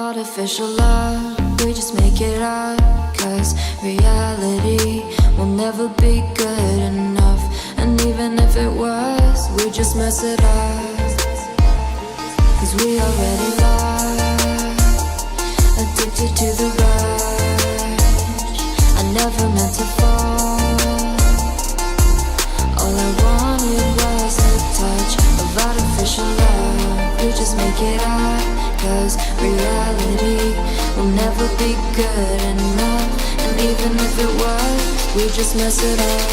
Artificial love, we just make it up. Cause reality will never be good enough. And even if it was, we just mess it up. Cause we already lost, addicted to the rush. I never meant to fall. All I wanted was a touch of artificial love. We just make it up. Cause reality will never be good enough. And even if it was, we just mess it up.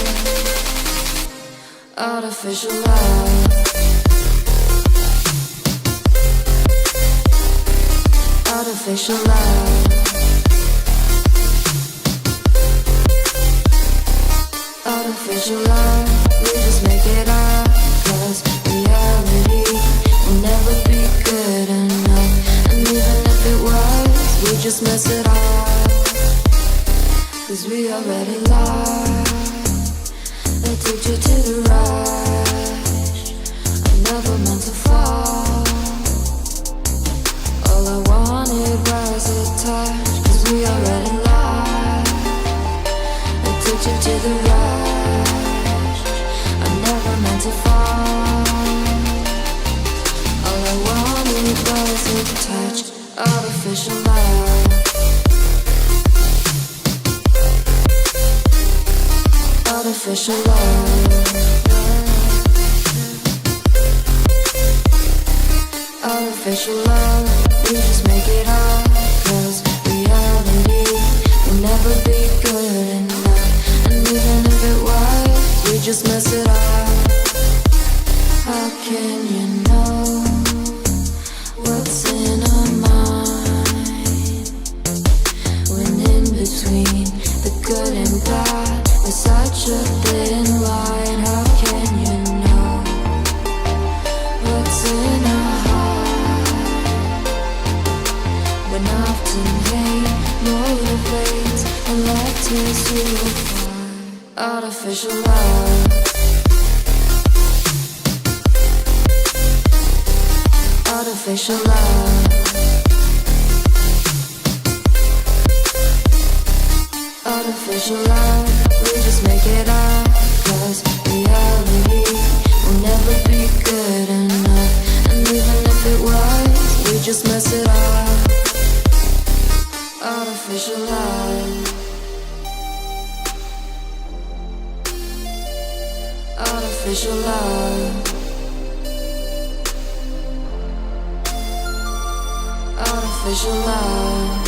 Artificial love. Artificial love. Artificial love. We just make it up. Cause reality will never be good enough. And even if it was, we just mess it up. Cause we already lost, addicted to the rush. I never meant to fall. All I wanted was a touch. Cause we already lost, addicted to the rush. I never meant to fall. All I wanted was a touch. Artificial love. Artificial love. Artificial love. We just make it up. Cause reality will never be good enough. And even if it was, we just mess it up. How can you know what's in our mind when in between the good and bad there's such a thin line? How can you know what's in our heart when often hate motivates and love tears you apart? Artificial love. Artificial love. Artificial love. We just make it up. Cause reality will never be good enough. And even if it was, we just mess it up. Artificial love. Artificial love. Artificial love.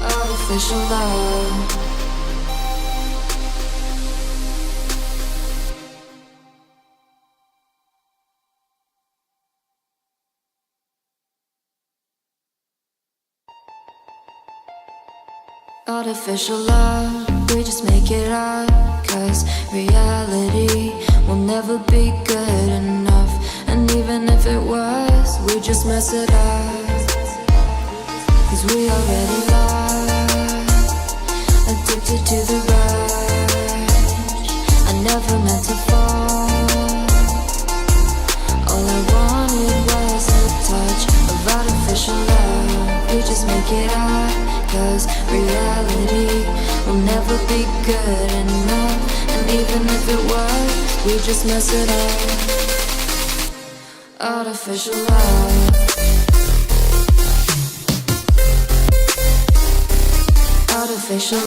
Artificial love. Artificial love, we just make it up. Cause reality will never be good enough. And even if it was, we just mess it up. Cause we already lost, addicted to the rush. I never meant to fall. All I wanted was a touch of artificial love. We just make it up. Cause reality will never be good enough. And even if it was, we just mess it up. Artificial love. Artificial